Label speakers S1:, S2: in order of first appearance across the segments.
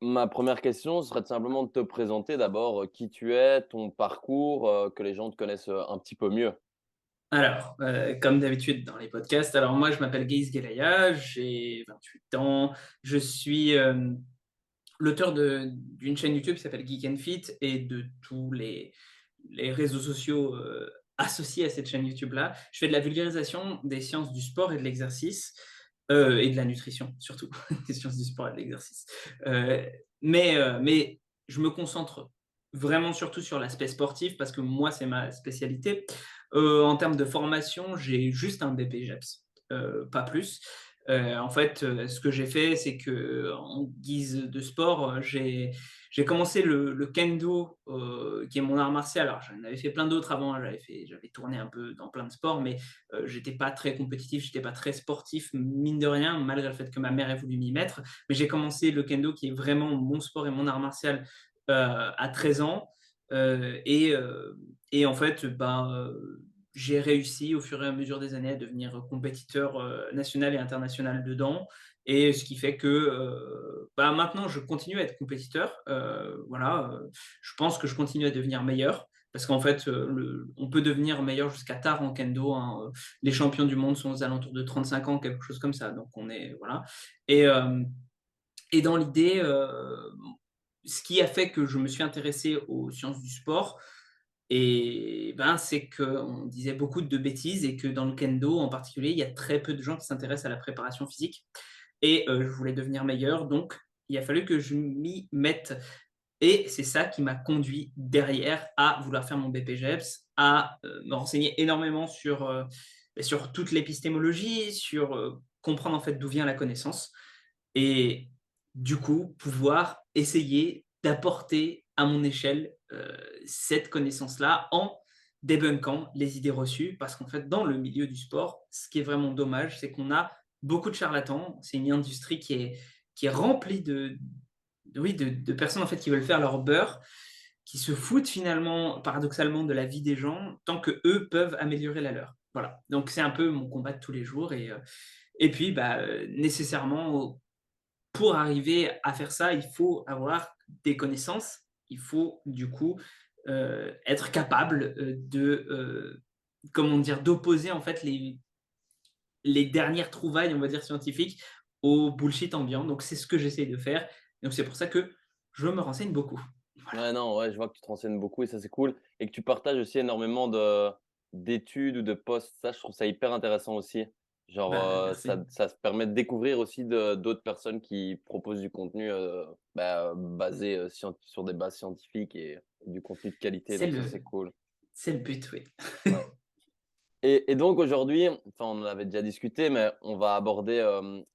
S1: Ma première question serait de simplement de te présenter d'abord qui tu es, ton parcours, que les gens te connaissent un petit peu mieux.
S2: Alors, comme d'habitude dans les podcasts, alors moi je m'appelle Guise Guelaya, j'ai 28 ans, je suis l'auteur d'une chaîne YouTube qui s'appelle Geek and Fit et de tous les réseaux sociaux associés à cette chaîne YouTube-là. Je fais de la vulgarisation des sciences du sport et de l'exercice, et de la nutrition surtout, des sciences du sport et de l'exercice. Euh, mais je me concentre vraiment surtout sur l'aspect sportif parce que moi c'est ma spécialité. En termes de formation, j'ai juste un BPGEPS, pas plus. En fait, ce que j'ai fait, c'est que en guise de sport, j'ai commencé le kendo, qui est mon art martial. Alors, j'en avais fait plein d'autres avant, hein. J'avais tourné un peu dans plein de sports, mais j'étais pas très compétitif, j'étais pas très sportif, mine de rien, malgré le fait que ma mère ait voulu m'y mettre. Mais j'ai commencé le kendo, qui est vraiment mon sport et mon art martial, à 13 ans. Euh, et, euh, et en fait, j'ai réussi au fur et à mesure des années à devenir compétiteur national et international dedans. Et ce qui fait que maintenant, je continue à être compétiteur. Voilà, je pense que je continue à devenir meilleur. Parce qu'en fait, on peut devenir meilleur jusqu'à tard en kendo, hein. Les champions du monde sont aux alentours de 35 ans, quelque chose comme ça. Donc, on est. Voilà. Et, euh, et dans l'idée, ce qui a fait que je me suis intéressé aux sciences du sport, c'est qu'on disait beaucoup de bêtises et que dans le kendo en particulier, il y a très peu de gens qui s'intéressent à la préparation physique. Et je voulais devenir meilleur, donc il a fallu que je m'y mette. Et c'est ça qui m'a conduit derrière à vouloir faire mon BPGEPS, à me renseigner énormément sur toute l'épistémologie, sur comprendre en fait d'où vient la connaissance et du coup pouvoir essayer d'apporter à mon échelle cette connaissance-là en débunkant les idées reçues, parce qu'en fait dans le milieu du sport, ce qui est vraiment dommage, c'est qu'on a beaucoup de charlatans. C'est une industrie qui est remplie oui, de personnes en fait qui veulent faire leur beurre, qui se foutent finalement paradoxalement de la vie des gens tant que eux peuvent améliorer la leur. Voilà. Donc c'est un peu mon combat de tous les jours et puis nécessairement pour arriver à faire ça, il faut avoir des connaissances. Il faut du coup être capable comment dire, d'opposer en fait les dernières trouvailles, on va dire scientifiques, au bullshit ambiant. Donc c'est ce que j'essaie de faire. Donc c'est pour ça que je me renseigne beaucoup. Voilà.
S1: Ouais, non, ouais, je vois que tu te renseignes beaucoup et ça, c'est cool. Et que tu partages aussi énormément d'études ou de posts. Ça, je trouve ça hyper intéressant aussi. Genre,
S2: Bah merci.
S1: ça se permet de découvrir aussi d'autres personnes qui proposent du contenu basé sur des bases scientifiques et du contenu de qualité.
S2: C'est
S1: Donc, ça, c'est
S2: le,
S1: cool.
S2: c'est le but, oui.
S1: Ouais. Et donc aujourd'hui, enfin, on en avait déjà discuté, mais on va aborder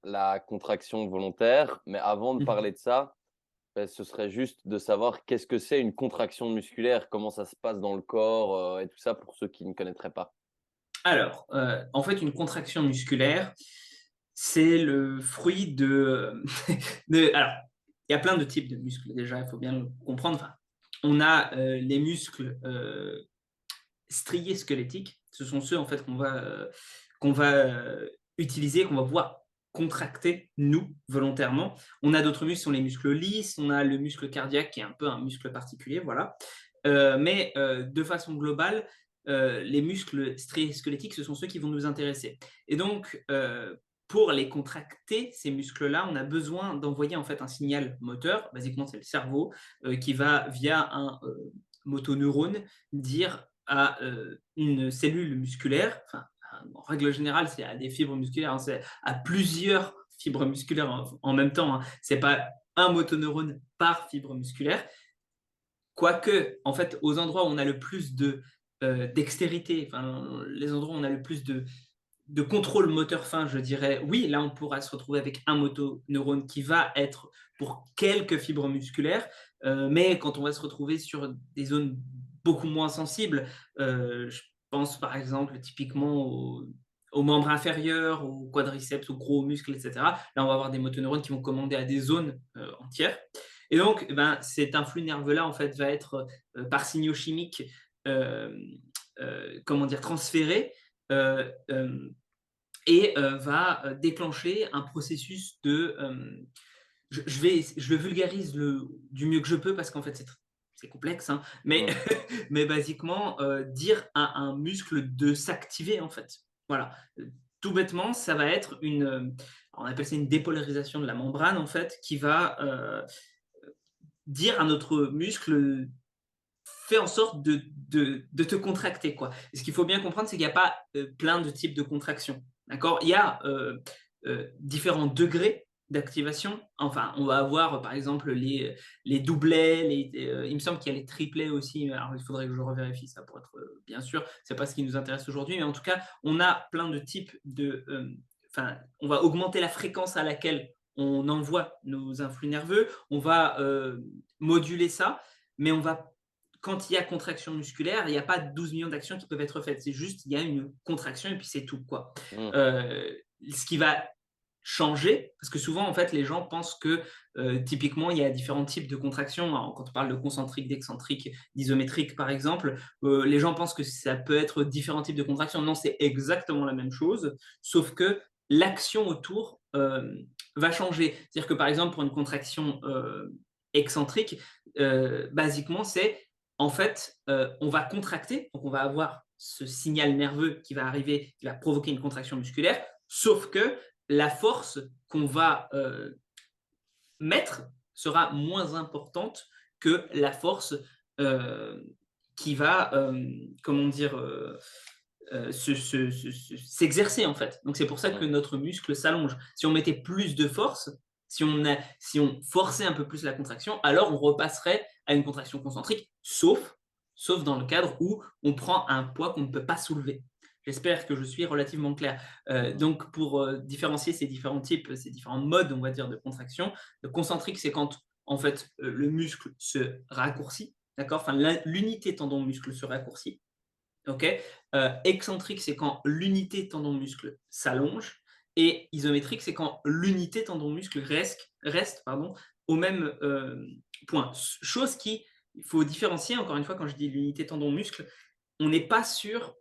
S1: la contraction volontaire. Mais avant de parler de ça, ce serait juste de savoir qu'est-ce que c'est une contraction musculaire, comment ça se passe dans le corps et tout ça pour ceux qui ne connaîtraient pas.
S2: Alors, en fait, une contraction musculaire, c'est le fruit alors, il y a plein de types de muscles déjà, il faut bien le comprendre. Enfin, on a les muscles striés squelettiques. Ce sont ceux en fait qu'on va utiliser, qu'on va pouvoir contracter nous volontairement. On a d'autres muscles, qui sont les muscles lisses, on a le muscle cardiaque qui est un peu un muscle particulier, voilà. Mais de façon globale, les muscles striés squelettiques, ce sont ceux qui vont nous intéresser. Et donc, pour les contracter, ces muscles-là, on a besoin d'envoyer en fait un signal moteur. Basiquement, c'est le cerveau qui va via un motoneurone dire à une cellule musculaire, enfin, en règle générale, c'est à des fibres musculaires, hein, c'est à plusieurs fibres musculaires en même temps, hein. C'est pas un motoneurone par fibre musculaire. Quoique, en fait, aux endroits où on a le plus dextérité, enfin, les endroits où on a le plus de contrôle moteur fin, je dirais, oui, là, on pourra se retrouver avec un motoneurone qui va être pour quelques fibres musculaires, mais quand on va se retrouver sur des zones beaucoup moins sensibles, je pense par exemple typiquement aux membres inférieurs, aux quadriceps, aux gros muscles, etc. Là, on va avoir des motoneurones qui vont commander à des zones entières. Et donc, cet influx nerveux-là, en fait, va être par signaux chimiques, euh, comment dire, transféré euh, euh, et va déclencher un processus je le vulgarise du mieux que je peux parce qu'en fait, c'est complexe, hein, mais,
S1: Mmh.
S2: mais basiquement, dire à un muscle de s'activer, en fait. Voilà. Tout bêtement, ça va être on appelle ça une dépolarisation de la membrane, en fait, qui va dire à notre muscle, fais en sorte de te contracter, quoi. Et ce qu'il faut bien comprendre, c'est qu'il n'y a pas plein de types de contractions. D'accord. Il y a différents degrés d'activation. Enfin, on va avoir par exemple les doublets, il me semble qu'il y a les triplets aussi. Alors, il faudrait que je revérifie ça pour être bien sûr. C'est pas ce qui nous intéresse aujourd'hui, mais en tout cas, on a plein de types de. Enfin, on va augmenter la fréquence à laquelle on envoie nos influx nerveux. On va moduler ça, mais on va quand il y a contraction musculaire, il n'y a pas 12 millions d'actions qui peuvent être faites. C'est juste, il y a une contraction et puis c'est tout, quoi.
S1: Mmh.
S2: Ce qui va changer, parce que souvent, en fait, les gens pensent que typiquement, il y a différents types de contractions. Alors, quand on parle de concentrique, d'excentrique, d'isométrique, par exemple, les gens pensent que ça peut être différents types de contractions. Non, c'est exactement la même chose, sauf que l'action autour va changer. C'est-à-dire que, par exemple, pour une contraction excentrique, basiquement, c'est en fait, on va contracter, donc on va avoir ce signal nerveux qui va arriver, qui va provoquer une contraction musculaire, sauf que la force qu'on va mettre sera moins importante que la force euh, qui va, comment dire, s'exercer en fait. Donc c'est pour ça que
S1: Mmh.
S2: notre muscle s'allonge. Si on mettait plus de force, si on forçait un peu plus la contraction, alors on repasserait à une contraction concentrique, sauf dans le cadre où on prend un poids qu'on ne peut pas soulever. J'espère que je suis relativement clair.
S1: Mmh.
S2: Donc, pour différencier ces différents types, ces différents modes, on va dire, de contraction, le concentrique, c'est quand, en fait, le muscle se raccourcit, d'accord. Enfin, l'unité tendon-muscle se raccourcit, ok. Excentrique, c'est quand l'unité tendon-muscle s'allonge. Et isométrique, c'est quand l'unité tendon-muscle reste pardon, au même point. Chose qui, il faut différencier, encore une fois, quand je dis l'unité tendon-muscle, on n'est pas sur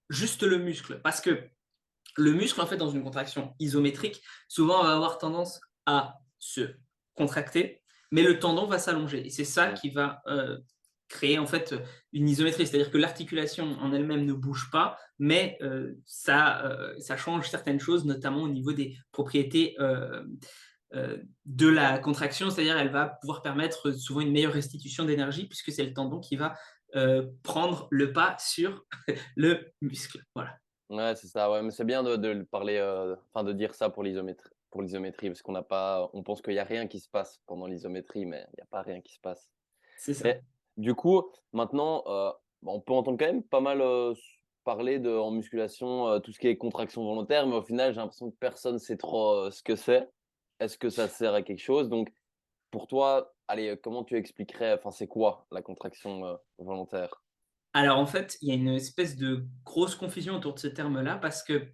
S2: juste le muscle. Parce que le muscle, en fait, dans une contraction isométrique, souvent va avoir tendance à se contracter, mais le tendon va s'allonger. Et c'est ça
S1: Mmh.
S2: qui va créer en fait une isométrie. C'est-à-dire que l'articulation en elle-même ne bouge pas, mais ça change certaines choses, notamment au niveau des propriétés de la contraction. C'est-à-dire elle va pouvoir permettre souvent une meilleure restitution d'énergie, puisque c'est le tendon qui va prendre le pas sur le muscle. Voilà.
S1: Ouais, c'est ça, ouais, mais c'est bien de le parler, enfin de dire ça pour l'isométrie parce qu'on n'a pas on pense qu'il y a rien qui se passe pendant l'isométrie, mais il y a pas rien qui se passe.
S2: C'est ça.
S1: Mais du coup, maintenant, bah, on peut entendre quand même pas mal, parler en musculation, tout ce qui est contraction volontaire, mais au final, j'ai l'impression que personne sait trop, ce que c'est. Est-ce que ça sert à quelque chose? Donc pour toi, allez, comment tu expliquerais enfin, c'est quoi la contraction, volontaire?
S2: Alors en fait, il y a une espèce de grosse confusion autour de ce terme-là parce que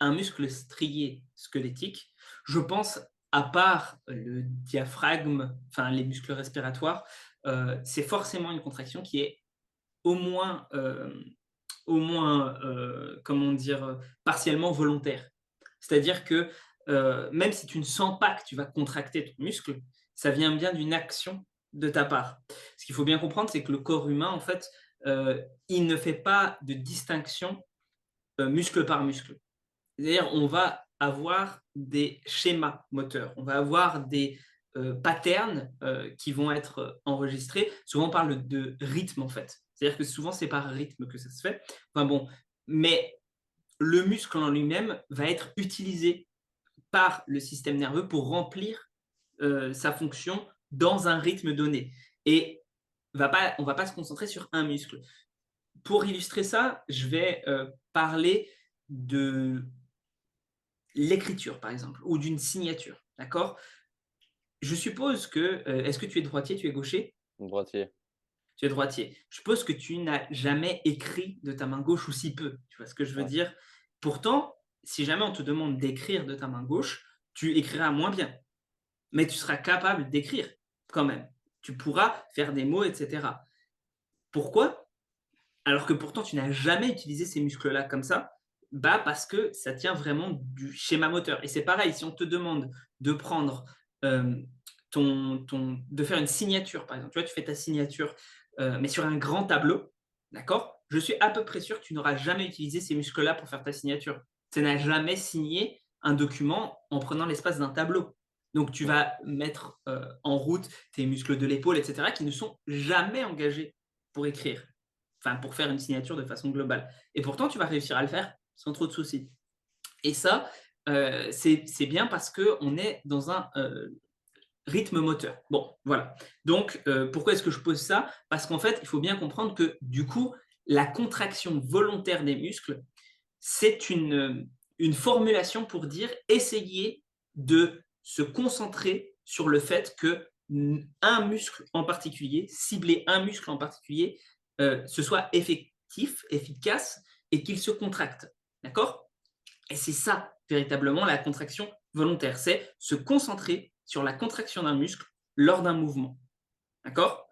S2: un muscle strié squelettique, je pense, à part le diaphragme, enfin les muscles respiratoires, c'est forcément une contraction qui est au moins, comment dire, partiellement volontaire. C'est-à-dire que même si tu ne sens pas que tu vas contracter ton muscle, ça vient bien d'une action de ta part. Ce qu'il faut bien comprendre, c'est que le corps humain, en fait, il ne fait pas de distinction muscle par muscle. C'est-à-dire, on va avoir des schémas moteurs, on va avoir des patterns qui vont être enregistrés. Souvent, on parle de rythme, en fait. C'est-à-dire que souvent, c'est par rythme que ça se fait. Enfin bon, mais le muscle en lui-même va être utilisé par le système nerveux pour remplir sa fonction dans un rythme donné. Et on ne va pas se concentrer sur un muscle. Pour illustrer ça, je vais parler de l'écriture, par exemple, ou d'une signature. D'accord. Je suppose que, est-ce que tu es droitier, tu es gaucher?
S1: Droitier.
S2: Tu es droitier. Je suppose que tu n'as jamais écrit de ta main gauche ou si peu. Tu vois ce que je veux
S1: Ouais.
S2: dire? Pourtant, si jamais on te demande d'écrire de ta main gauche, tu écriras moins bien. Mais tu seras capable d'écrire quand même. Tu pourras faire des mots, etc. Pourquoi? Alors que pourtant, tu n'as jamais utilisé ces muscles-là comme ça, bah parce que ça tient vraiment du schéma moteur. Et c'est pareil, si on te demande de prendre euh, de faire une signature, par exemple. Tu vois, tu fais ta signature, mais sur un grand tableau, d'accord? Je suis à peu près sûr que tu n'auras jamais utilisé ces muscles-là pour faire ta signature. Tu n'as jamais signé un document en prenant l'espace d'un tableau. Donc, tu vas mettre en route tes muscles de l'épaule, etc., qui ne sont jamais engagés pour écrire, enfin, pour faire une signature de façon globale. Et pourtant, tu vas réussir à le faire sans trop de soucis. Et ça, c'est bien parce qu'on est dans un rythme moteur. Bon, voilà. Donc, pourquoi est-ce que je pose ça? Parce qu'en fait, il faut bien comprendre que du coup, la contraction volontaire des muscles, c'est une formulation pour dire essayer de se concentrer sur le fait que un muscle en particulier, cibler un muscle en particulier, ce soit effectif, efficace et qu'il se contracte. D'accord? Et c'est ça, véritablement, la contraction volontaire. C'est se concentrer sur la contraction d'un muscle lors d'un mouvement. D'accord?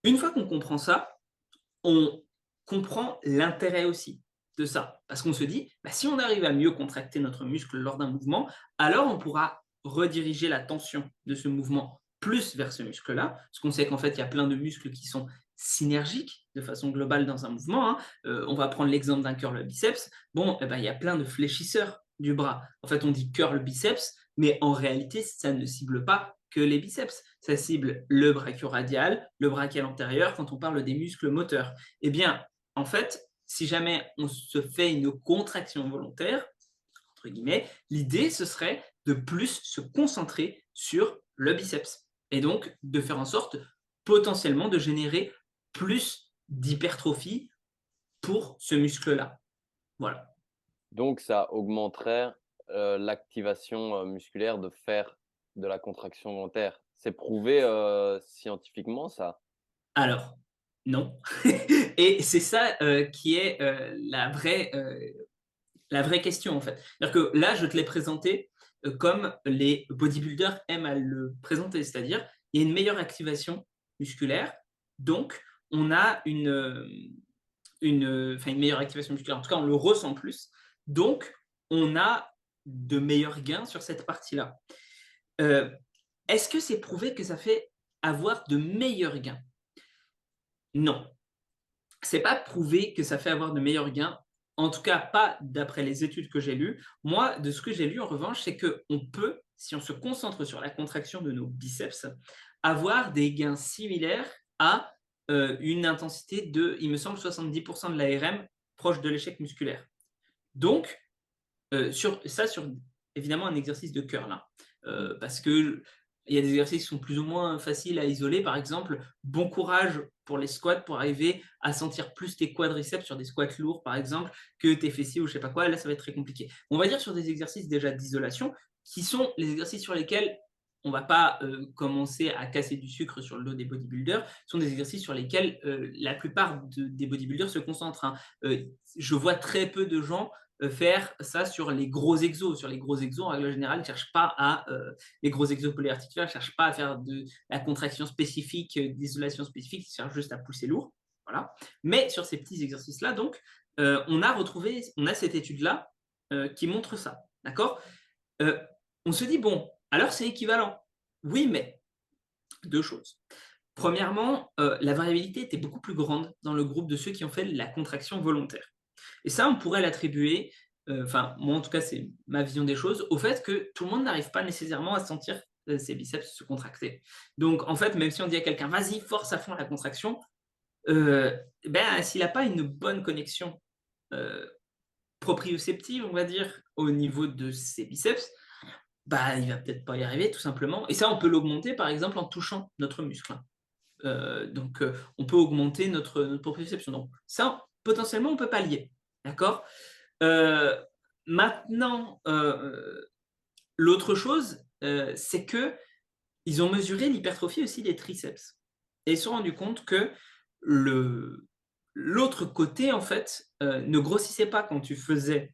S2: Une fois qu'on comprend ça, on comprend l'intérêt aussi de ça. Parce qu'on se dit, bah, si on arrive à mieux contracter notre muscle lors d'un mouvement, alors on pourra rediriger la tension de ce mouvement plus vers ce muscle-là. Parce qu'on sait qu'en fait, il y a plein de muscles qui sont synergiques de façon globale dans un mouvement. Hein. On va prendre l'exemple d'un curl biceps. Bon, eh ben, il y a plein de fléchisseurs du bras. En fait, on dit curl biceps, mais en réalité, ça ne cible pas que les biceps. Ça cible le brachioradial, le brachial antérieur quand on parle des muscles moteurs. Eh bien, en fait, si jamais on se fait une contraction volontaire, entre guillemets, l'idée, ce serait de plus se concentrer sur le biceps. Et donc, de faire en sorte potentiellement de générer plus d'hypertrophie pour ce muscle-là. Voilà.
S1: Donc, ça augmenterait l'activation musculaire de faire de la contraction volontaire. C'est prouvé scientifiquement, ça?
S2: Alors, non. Et c'est ça qui est la vraie question, en fait. C'est-à-dire que là, je te l'ai présenté comme les bodybuilders aiment à le présenter, c'est-à-dire il y a une meilleure activation musculaire, donc on a enfin, une meilleure activation musculaire, en tout cas on le ressent plus, donc on a de meilleurs gains sur cette partie-là. Euh, Est-ce que c'est prouvé que ça fait avoir de meilleurs gains? Non. C'est pas prouvé que ça fait avoir de meilleurs gains, en tout cas pas d'après les études que j'ai lues. Moi, de ce que j'ai lu en revanche, c'est qu'on peut, si on se concentre sur la contraction de nos biceps, avoir des gains similaires à une intensité de, il me semble, 70% de l'ARM proche de l'échec musculaire. Donc, sur évidemment un exercice de curl, hein, parce que il y a des exercices qui sont plus ou moins faciles à isoler. Par exemple, bon courage pour les squats pour arriver à sentir plus tes quadriceps sur des squats lourds, par exemple, que tes fessiers ou je sais pas quoi. Là, ça va être très compliqué. On va dire sur des exercices déjà d'isolation, qui sont les exercices sur lesquels on va pas commencer à casser du sucre sur le dos des bodybuilders. Ce sont des exercices sur lesquels la plupart des bodybuilders se concentrent. Hein. Je vois très peu de gens faire ça sur les gros exos. Sur les gros exos, en règle générale, les gros exos polyarticulaires ne cherchent pas à faire de la contraction spécifique, d'isolation spécifique, ils cherchent juste à pousser lourd. Voilà. Mais sur ces petits exercices-là, donc, on a cette étude-là qui montre ça. D'accord? On se dit, bon, alors c'est équivalent. Oui, mais deux choses. Premièrement, la variabilité était beaucoup plus grande dans le groupe de ceux qui ont fait la contraction volontaire. Et ça, on pourrait l'attribuer, enfin, moi en tout cas, c'est ma vision des choses, au fait que tout le monde n'arrive pas nécessairement à sentir ses biceps se contracter. Donc, en fait, même si on dit à quelqu'un, vas-y, force à fond la contraction, ben, s'il n'a pas une bonne connexion euh, proprioceptive, on va dire, au niveau de ses biceps, bah, il va peut-être pas y arriver, tout simplement. Et ça, on peut l'augmenter, par exemple, en touchant notre muscle. Hein. Donc, on peut augmenter notre proprioception. Donc, ça, potentiellement, on peut pallier. D'accord? Maintenant, l'autre chose, c'est que ils ont mesuré l'hypertrophie aussi des triceps. Et ils se sont rendus compte que l'autre côté, en fait, ne grossissait pas quand tu faisais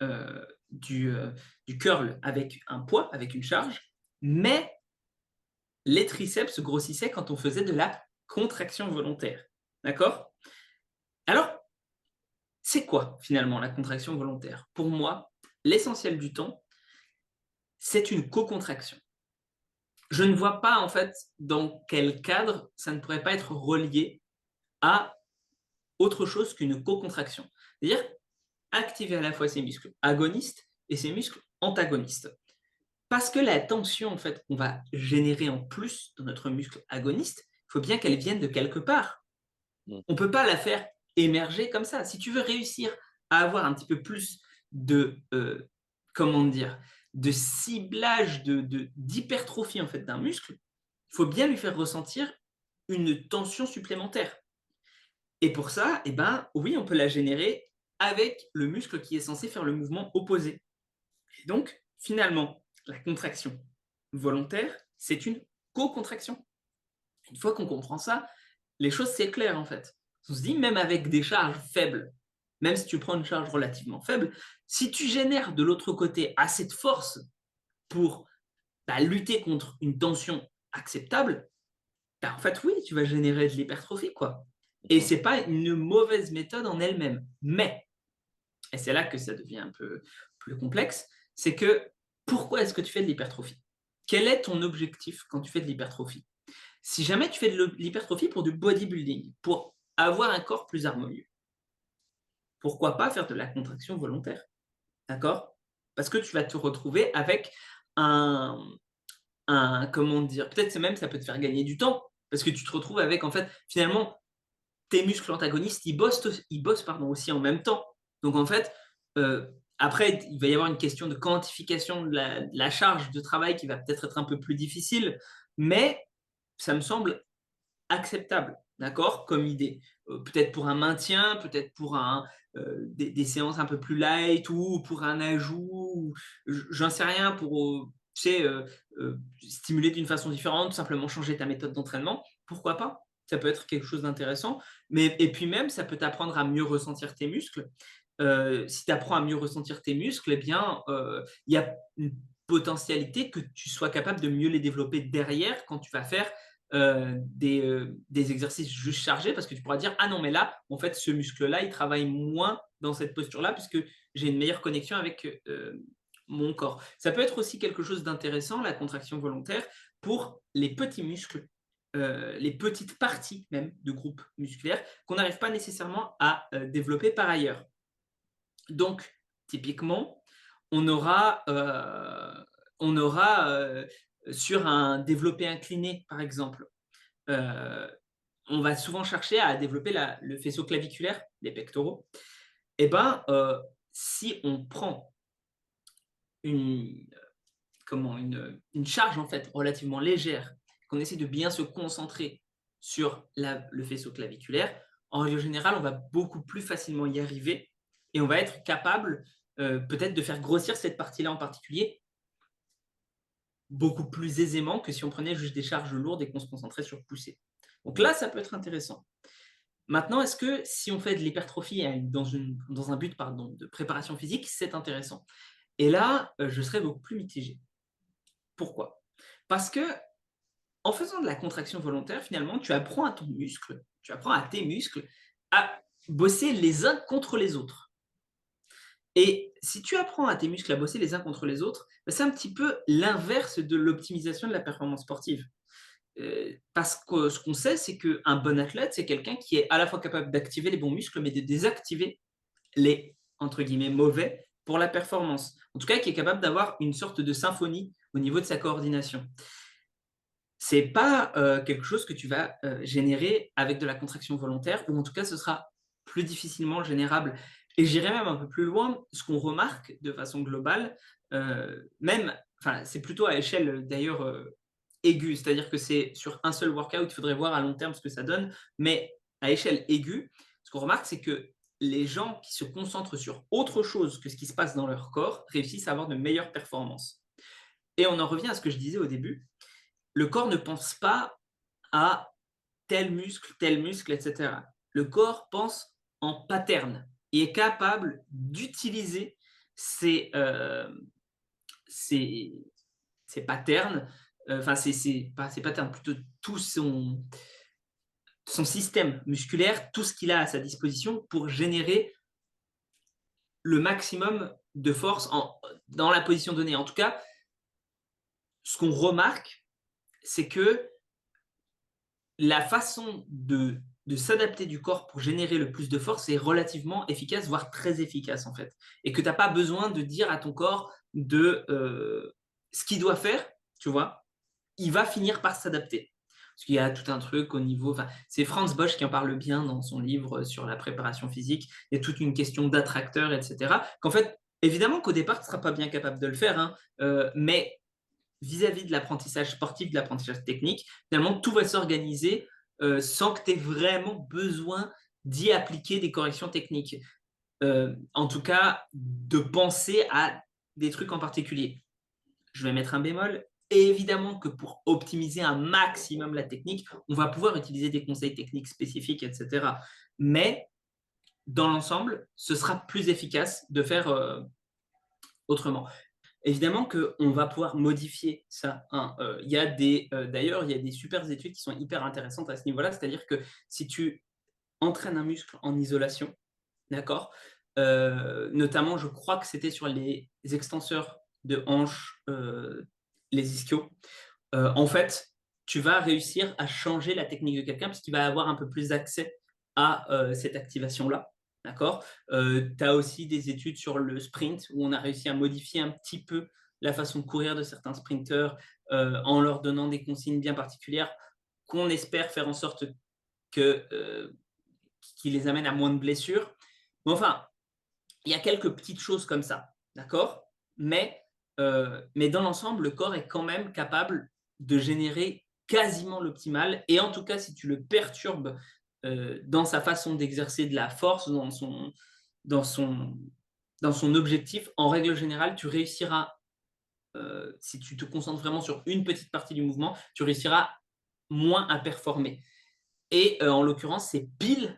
S2: euh, du, euh, du curl avec un poids, avec une charge, mais les triceps grossissaient quand on faisait de la contraction volontaire. D'accord? Alors, c'est quoi finalement la contraction volontaire? Pour moi, l'essentiel du temps, c'est une co-contraction. je ne vois pas en fait dans quel cadre ça ne pourrait pas être relié à autre chose qu'une co-contraction. C'est-à-dire activer à la fois ces muscles agonistes et ces muscles antagonistes. Parce que la tension en fait qu'on va générer en plus dans notre muscle agoniste, il faut bien qu'elle vienne de quelque part.
S1: Mm.
S2: On ne peut pas la faire émerger comme ça. Si tu veux réussir à avoir un petit peu plus de, comment dire, de ciblage, d'hypertrophie en fait d'un muscle, il faut bien lui faire ressentir une tension supplémentaire. Et pour ça, eh ben, oui, on peut la générer avec le muscle qui est censé faire le mouvement opposé. Et donc, finalement, la contraction volontaire, c'est une co-contraction. Une fois qu'on comprend ça, les choses s'éclairent en fait. On se dit, même avec des charges faibles, même si tu prends une charge relativement faible, si tu génères de l'autre côté assez de force pour lutter contre une tension acceptable, en fait, oui, tu vas générer de l'hypertrophie, quoi. Et
S1: Mhm.
S2: c'est pas une mauvaise méthode en elle-même. Mais, et c'est là que ça devient un peu plus complexe, c'est que pourquoi est-ce que tu fais de l'hypertrophie? Quel est ton objectif quand tu fais de l'hypertrophie? Si jamais tu fais de l'hypertrophie pour du bodybuilding, pour avoir un corps plus harmonieux, pourquoi pas faire de la contraction volontaire? D'accord? Parce que tu vas te retrouver avec un, comment dire, peut-être même ça peut te faire gagner du temps, parce que tu te retrouves avec, en fait, finalement, tes muscles antagonistes, ils bossent pardon, aussi en même temps. Donc en fait, après, il va y avoir une question de quantification de la charge de travail qui va peut-être être un peu plus difficile, mais ça me semble acceptable, d'accord, comme idée. Peut-être pour un maintien, peut-être pour des séances un peu plus light ou pour un ajout, j'en sais rien, pour tu sais, stimuler d'une façon différente, simplement changer ta méthode d'entraînement, pourquoi pas? Ça peut être quelque chose d'intéressant. Mais, et puis même, ça peut t'apprendre à mieux ressentir tes muscles. Si tu apprends à mieux ressentir tes muscles, eh bien, il y a une potentialité que tu sois capable de mieux les développer derrière quand tu vas faire des exercices juste chargés, parce que tu pourras dire ah non mais là en fait ce muscle là il travaille moins dans cette posture là puisque j'ai une meilleure connexion avec mon corps. Ça peut être aussi quelque chose d'intéressant, la contraction volontaire, pour les petits muscles, les petites parties même de groupes musculaires qu'on n'arrive pas nécessairement à développer par ailleurs. Donc typiquement on aura sur un développé incliné par exemple, euh, on va souvent chercher à développer le faisceau claviculaire des pectoraux. Et ben, si on prend une, une charge en fait relativement légère, qu'on essaie de bien se concentrer sur le faisceau claviculaire, en règle générale, on va beaucoup plus facilement y arriver et on va être capable peut-être de faire grossir cette partie-là en particulier beaucoup plus aisément que si on prenait juste des charges lourdes et qu'on se concentrait sur pousser. Donc
S1: Mhm.
S2: là, ça peut être intéressant. Maintenant, est-ce que si on fait de l'hypertrophie dans un but pardon, de préparation physique, c'est intéressant? Et là, je serais beaucoup plus mitigé. Pourquoi? Parce que en faisant de la contraction volontaire, finalement, tu apprends à ton muscle, tu apprends à tes muscles à bosser les uns contre les autres. Et si tu apprends à tes muscles à bosser les uns contre les autres, c'est un petit peu l'inverse de l'optimisation de la performance sportive. Parce que ce qu'on sait, c'est qu'un bon athlète, c'est quelqu'un qui est à la fois capable d'activer les bons muscles, mais de désactiver les, entre guillemets, mauvais pour la performance. En tout cas, qui est capable d'avoir une sorte de symphonie au niveau de sa coordination. C'est pas quelque chose que tu vas générer avec de la contraction volontaire, ou en tout cas, ce sera plus difficilement générable. Et j'irai même un peu plus loin, ce qu'on remarque de façon globale, même, enfin, c'est plutôt à échelle d'ailleurs aiguë, c'est-à-dire que c'est sur un seul workout, il faudrait voir à long terme ce que ça donne, mais à échelle aiguë, ce qu'on remarque, c'est que les gens qui se concentrent sur autre chose que ce qui se passe dans leur corps réussissent à avoir de meilleures performances. Et on en revient à ce que je disais au début, le corps ne pense pas à tel muscle, etc. Le corps pense en pattern et est capable d'utiliser ces, ces, ces patterns, enfin, pas ces patterns, plutôt tout son système musculaire, tout ce qu'il a à sa disposition pour générer le maximum de force dans la position donnée. En tout cas, ce qu'on remarque, c'est que la façon de s'adapter du corps pour générer le plus de force est relativement efficace, voire très efficace en fait. Et que tu n'as pas besoin de dire à ton corps de ce qu'il doit faire, tu vois, il va finir par s'adapter. Parce qu'il y a tout un truc au niveau. Enfin, c'est Franz Bosch qui en parle bien dans son livre sur la préparation physique. Il y a toute une question d'attracteur, etc. Qu'en fait, évidemment qu'au départ, tu ne seras pas bien capable de le faire, hein, mais vis-à-vis de l'apprentissage sportif, de l'apprentissage technique, finalement, tout va s'organiser sans que tu aies vraiment besoin d'y appliquer des corrections techniques. En tout cas, de penser à des trucs en particulier. Je vais mettre un bémol. Et évidemment que pour optimiser un maximum la technique, on va pouvoir utiliser des conseils techniques spécifiques, etc. Mais dans l'ensemble, ce sera plus efficace de faire autrement. Évidemment qu'on va pouvoir modifier ça, hein. D'ailleurs, il y a des super études qui sont hyper intéressantes à ce niveau-là. C'est-à-dire que si tu entraînes un muscle en isolation, d'accord, notamment, je crois que c'était sur les extenseurs de hanches, les ischios, en fait, tu vas réussir à changer la technique de quelqu'un parce qu'il va avoir un peu plus accès à cette activation-là. D'accord. Tu as aussi des études sur le sprint où on a réussi à modifier un petit peu la façon de courir de certains sprinteurs en leur donnant des consignes bien particulières qu'on espère faire en sorte que, qui les amène à moins de blessures. Mais enfin, il y a quelques petites choses comme ça, d'accord, mais dans l'ensemble, le corps est quand même capable de générer quasiment l'optimal. Et en tout cas, si tu le perturbes dans sa façon d'exercer de la force, dans son, dans son objectif, en règle générale, tu réussiras, si tu te concentres vraiment sur une petite partie du mouvement, tu réussiras moins à performer. Et en l'occurrence, c'est pile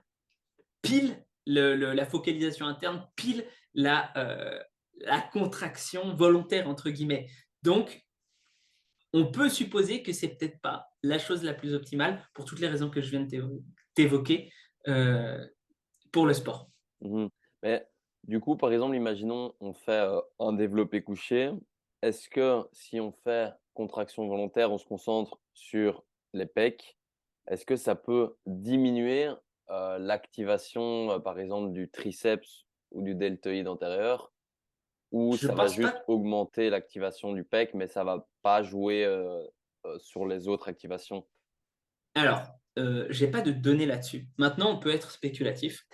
S2: la focalisation interne, pile la contraction volontaire, entre guillemets. Donc, on peut supposer que c'est peut-être pas la chose la plus optimale pour toutes les raisons que je viens de t'évoquer euh, pour le sport.
S1: Mhm. Mais du coup, par exemple, imaginons on fait un développé couché. Est-ce que si on fait contraction volontaire, on se concentre sur les pecs, est-ce que ça peut diminuer l'activation, par exemple, du triceps ou du deltoïde antérieur, ou
S2: Je
S1: ça va
S2: pense
S1: juste
S2: pas.
S1: augmenter l'activation du pec, mais ça va pas jouer sur les autres activations?
S2: Alors, j'ai pas de données là-dessus. Maintenant, on peut être spéculatif.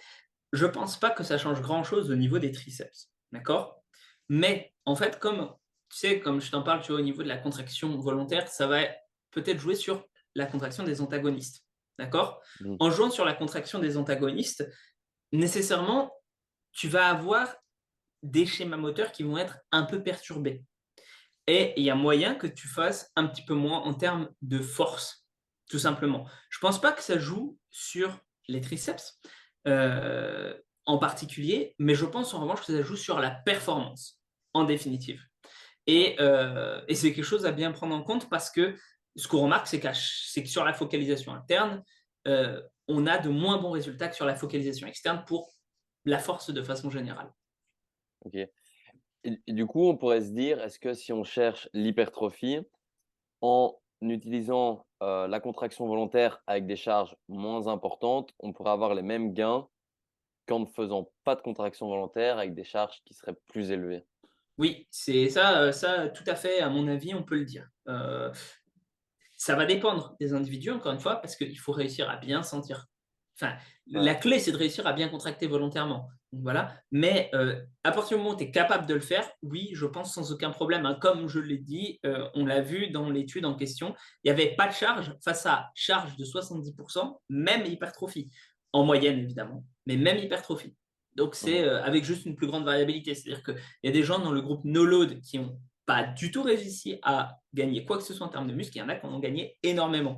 S2: Je pense pas que ça change grand-chose au niveau des triceps, d'accord? Mais en fait, comme tu sais, comme je t'en parle, tu vois, au niveau de la contraction volontaire, ça va peut-être jouer sur la contraction des antagonistes, d'accord?
S1: Mhm.
S2: En jouant sur la contraction des antagonistes, nécessairement, tu vas avoir des schémas moteurs qui vont être un peu perturbés. Et il y a moyen que tu fasses un petit peu moins en termes de force, tout simplement. Je pense pas que ça joue sur les triceps en particulier, mais je pense en revanche que ça joue sur la performance, en définitive.
S1: Ouais.
S2: Et c'est quelque chose à bien prendre en compte parce que ce qu'on remarque, c'est que sur la focalisation interne, on a de moins bons résultats que sur la focalisation externe pour la force de façon générale.
S1: Ok. Et du coup, on pourrait se dire, est-ce que si on cherche l'hypertrophie, en utilisant la contraction volontaire avec des charges moins importantes, on pourrait avoir les mêmes gains qu'en ne faisant pas de contraction volontaire avec des charges qui seraient plus élevées?
S2: Oui, c'est ça, ça, tout à fait, à mon avis, on peut le dire. Ça va dépendre des individus, encore une fois, parce qu'il faut réussir à bien sentir. Enfin,
S1: Ouais.
S2: la clé, c'est de réussir à bien contracter volontairement. Donc, voilà. Mais à partir du moment où tu es capable de le faire, oui, je pense sans aucun problème, hein. Comme je l'ai dit, on l'a vu dans l'étude en question, il n'y avait pas de charge face à charge de 70%, même hypertrophie. En moyenne, évidemment, mais même hypertrophie. Donc, c'est
S1: Mhm.
S2: avec juste une plus grande variabilité. C'est-à-dire qu'il y a des gens dans le groupe no load qui ont pas du tout réussi à gagner quoi que ce soit en termes de muscle. Il y en a qui en ont gagné énormément.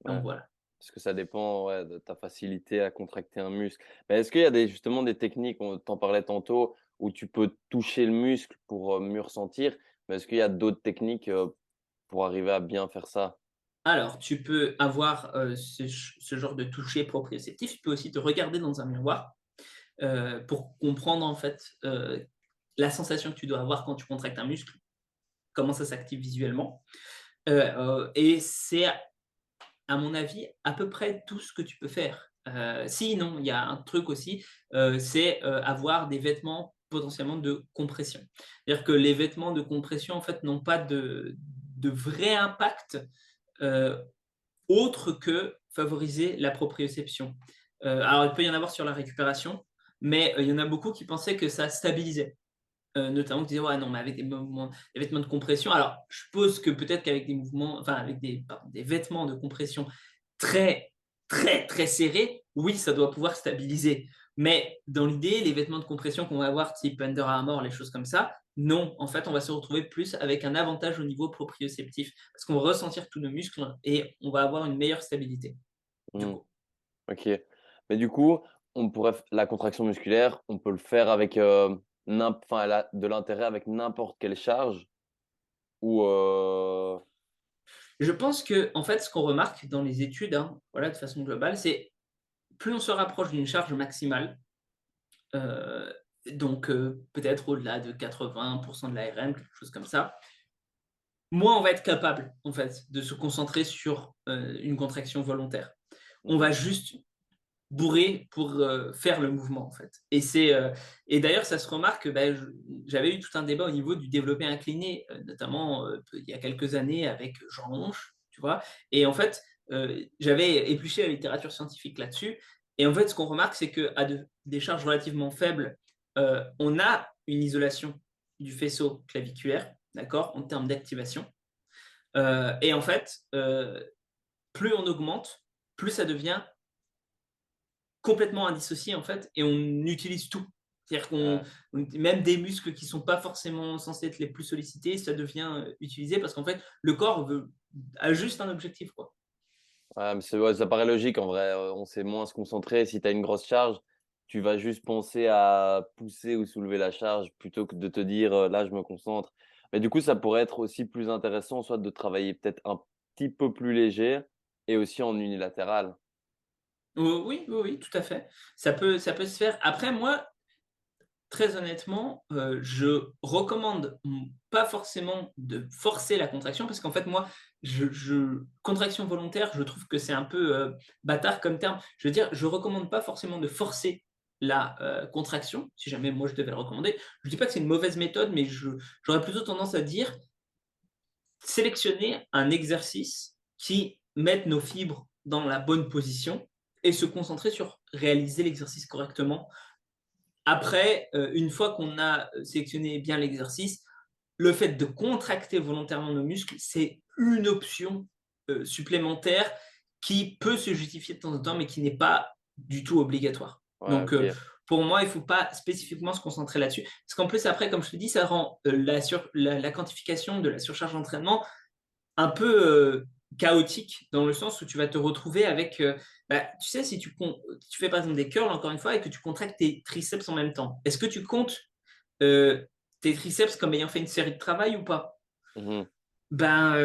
S1: Ouais.
S2: Donc voilà.
S1: Parce que ça dépend, ouais, de ta facilité à contracter un muscle. Mais est-ce qu'il y a justement des techniques, on t'en parlait tantôt, où tu peux toucher le muscle pour mieux ressentir, mais est-ce qu'il y a d'autres techniques pour arriver à bien faire ça?
S2: Alors, tu peux avoir ce genre de toucher proprioceptif. Tu peux aussi te regarder dans un miroir pour comprendre en fait la sensation que tu dois avoir quand tu contractes un muscle, comment ça s'active visuellement. Et c'est, à mon avis, à peu près tout ce que tu peux faire. Si, non, il y a un truc aussi, c'est, avoir des vêtements potentiellement de compression. C'est-à-dire que les vêtements de compression, en fait, n'ont pas de vrai impact, heu, autre que favoriser la proprioception. Alors il peut y en avoir sur la récupération, mais, il y en a beaucoup qui pensaient que ça stabilisait. Notamment qui disaient: «Ouais, non, mais avec des vêtements de compression». Alors, je suppose que peut-être qu'avec des mouvements, enfin avec des vêtements de compression très, très, très serrés, oui, ça doit pouvoir stabiliser. Mais dans l'idée, les vêtements de compression qu'on va avoir type Under Armour, les choses comme ça, non. En fait, on va se retrouver plus avec un avantage au niveau proprioceptif parce qu'on va ressentir tous nos muscles et on va avoir une meilleure stabilité, du
S1: Mmh.
S2: coup.
S1: OK. Mais du coup, on pourrait f la contraction musculaire, on peut le faire avec, enfin, elle a de l'intérêt avec n'importe quelle charge ou
S2: Je pense que en fait, ce qu'on remarque dans les études, hein, voilà, de façon globale, c'est plus on se rapproche d'une charge maximale, heu, donc peut-être au-delà de 80 de l'ARM, quelque chose comme ça, moins on va être capable, en fait, de se concentrer sur, une contraction volontaire. On
S1: mmh
S2: va
S1: mh.
S2: juste bourrer pour, faire le mouvement, en fait. Et d'ailleurs, ça se remarque, bah, j'avais eu tout un débat au niveau du développé incliné, notamment, il y a quelques années avec Jean Honche, tu vois? Et en fait, j'avais épluché la littérature scientifique là-dessus et en fait, ce qu'on remarque, c'est qu'à des charges relativement faibles, on a une isolation du faisceau claviculaire, d'accord? En termes d'activation, et en fait, plus on augmente, plus ça devient complètement indissocié en fait et on utilise tout. C'est-à-dire
S1: Ouais.
S2: même des muscles qui sont pas forcément censés être les plus sollicités, ça devient, utilisé parce qu'en fait, le corps a juste un objectif, quoi.
S1: Ouais, mais c'est ouais, ça paraît logique en vrai, on sait moins se concentrer. Si tu as une grosse charge, tu vas juste penser à pousser ou soulever la charge plutôt que de te dire, «Là, je me concentre». Mais du coup, ça pourrait être aussi plus intéressant soit de travailler peut-être un petit peu plus léger et aussi en unilatéral.
S2: Oui, oui, oui, tout à fait. Ça peut se faire. Après moi, très honnêtement, je recommande, pas forcément de forcer la contraction parce qu'en fait, moi, contraction volontaire, je trouve que c'est un peu, bâtard comme terme. Je veux dire, je recommande pas forcément de forcer la, contraction, si jamais moi je devais le recommander. Je dis pas que c'est une mauvaise méthode, mais j'aurais plutôt tendance à dire: sélectionner un exercice qui mette nos fibres dans la bonne position et se concentrer sur réaliser l'exercice correctement. Après, une fois qu'on a, sélectionné bien l'exercice, le fait de contracter volontairement nos muscles, c'est une option, supplémentaire qui peut se justifier de temps en temps, mais qui n'est pas du tout obligatoire.
S1: Ouais,
S2: Donc,
S1: OK.
S2: pour moi, il ne faut pas spécifiquement se concentrer là-dessus. Parce qu'en plus après, comme je te dis, ça rend, la quantification de la surcharge d'entraînement un peu, chaotique dans le sens où tu vas te retrouver avec, bah, tu sais, si tu fais par exemple des curls encore une fois et que tu contractes tes triceps en même temps, est-ce que tu comptes, heu, tes triceps comme ayant fait une série de travail ou pas?
S1: Mmh.
S2: Ben,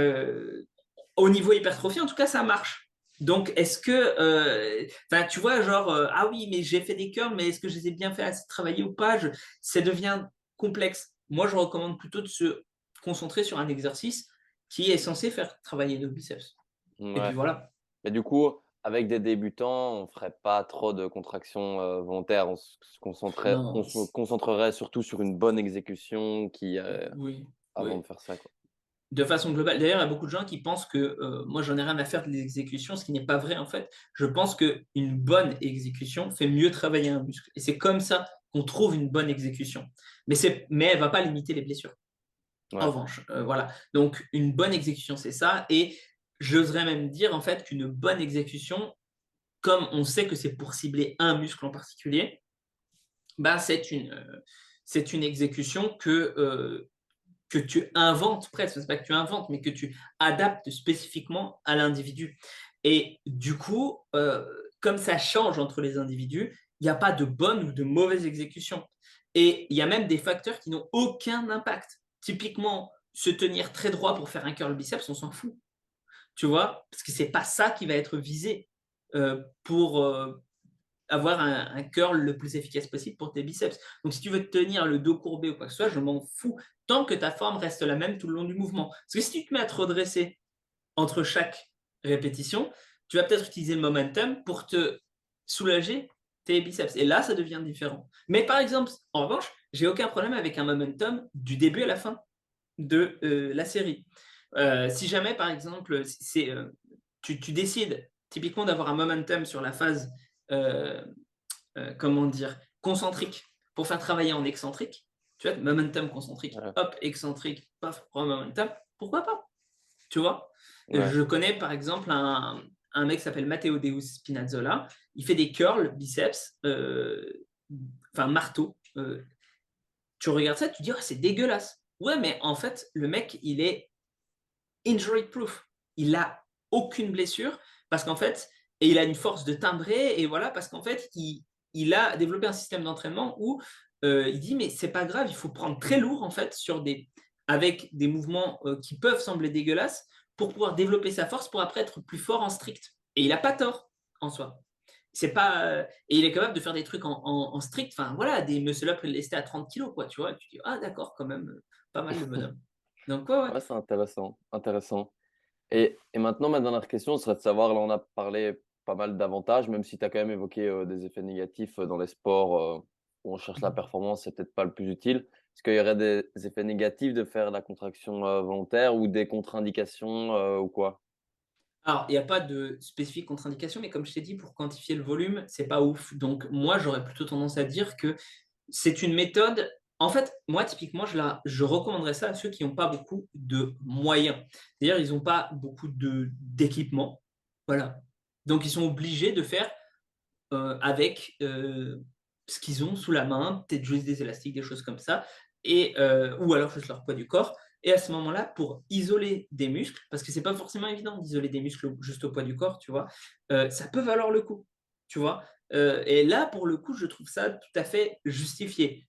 S2: au niveau hypertrophie en tout cas ça marche. Donc est-ce que, enfin tu vois genre, «Ah oui mais j'ai fait des curls mais est-ce que je les ai bien fait assez travailler ou pas?» Ça devient complexe. Moi je recommande plutôt de se concentrer sur un exercice qui est censé faire travailler nos biceps et puis
S1: Ouais.
S2: voilà.
S1: Mais du coup, avec des débutants, on ferait pas trop de contractions, volontaires. On
S2: Non,
S1: se concentrerait surtout sur une bonne exécution
S2: oui,
S1: avant
S2: oui.
S1: de faire ça, quoi.
S2: De façon globale. D'ailleurs, il y a beaucoup de gens qui pensent que, moi j'en ai rien à faire de l'exécution, ce qui n'est pas vrai en fait. Je pense qu'une bonne exécution fait mieux travailler un muscle et c'est comme ça qu'on trouve une bonne exécution. Mais elle va pas limiter les blessures. En
S1: Ouais.
S2: revanche, voilà. Donc une bonne exécution, c'est ça et j'oserais même dire en fait qu'une bonne exécution, comme on sait que c'est pour cibler un muscle en particulier, bah, c'est une exécution que tu inventes presque, c'est pas que tu inventes, mais que tu adaptes spécifiquement à l'individu. Et du coup, comme ça change entre les individus, il n'y a pas de bonne ou de mauvaise exécution. Et il y a même des facteurs qui n'ont aucun impact. Typiquement, se tenir très droit pour faire un curl biceps, on s'en fout. Tu vois? Parce que c'est pas ça qui va être visé pour avoir un curl le plus efficace possible pour tes biceps. Donc, si tu veux te tenir le dos courbé ou quoi que ce soit, je m'en fous, tant que ta forme reste la même tout le long du mouvement. Parce que si tu te mets à te redresser entre chaque répétition, tu vas peut-être utiliser le momentum pour te soulager tes biceps. Et là, ça devient différent. Mais par exemple, en revanche, j'ai aucun problème avec un momentum du début à la fin de la série. Si jamais, par exemple, tu décides typiquement d'avoir un momentum sur la phase, euh, comment dire, concentrique pour faire travailler en excentrique, tu vois, momentum concentrique,
S1: Ouais.
S2: hop, excentrique, paf, momentum, pourquoi pas, tu vois.
S1: Ouais.
S2: Je connais par exemple un mec qui s'appelle Matteo Deus Spinazzola, il fait des curls biceps, enfin marteau. Tu regardes ça, tu dis, oh, c'est dégueulasse. Ouais, mais en fait, le mec, il est injury proof. Il n'a aucune blessure parce qu'en fait, et il a une force de timbré, et voilà, parce qu'en fait, il a développé un système d'entraînement où il dit, mais c'est pas grave, il faut prendre très lourd en fait avec des mouvements qui peuvent sembler dégueulasses pour pouvoir développer sa force pour après être plus fort en strict. Et il n'a pas tort en soi. C'est pas, et il est capable de faire des trucs en strict, enfin voilà, des muscle-up lestés à 30 kilos, quoi, tu vois. Tu dis, ah d'accord, quand même, pas mal le bonhomme. Donc, ouais, ouais.
S1: Ouais, c'est intéressant, intéressant. Et maintenant, ma dernière question serait de savoir, là, on a parlé pas mal d'avantages, même si tu as quand même évoqué des effets négatifs dans les sports où on cherche la performance, c'est peut-être pas le plus utile. Est-ce qu'il y aurait des effets négatifs de faire la contraction volontaire ou des contre-indications ou quoi?
S2: Alors, il n'y a pas de spécifique contre-indication, mais comme je t'ai dit, pour quantifier le volume, c'est pas ouf. Donc, moi, j'aurais plutôt tendance à dire que c'est une méthode. En fait, moi, typiquement, je recommanderais ça à ceux qui n'ont pas beaucoup de moyens. C'est-à-dire, ils n'ont pas beaucoup d'équipement. Voilà. Donc, ils sont obligés de faire avec ce qu'ils ont sous la main, peut-être juste des élastiques, des choses comme ça, ou alors juste leur poids du corps. Et à ce moment-là, pour isoler des muscles, parce que c'est pas forcément évident d'isoler des muscles juste au poids du corps, tu vois, ça peut valoir le coup, tu vois. Et là, pour le coup, je trouve ça tout à fait justifié.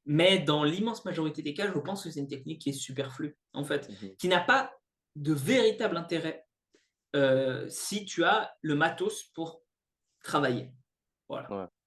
S2: Mais dans l'immense majorité des cas, je pense que c'est une technique qui est superflue, en fait,
S1: Mhm.
S2: qui n'a pas de véritable intérêt si tu as le matos pour travailler. Voilà.
S1: Ouais.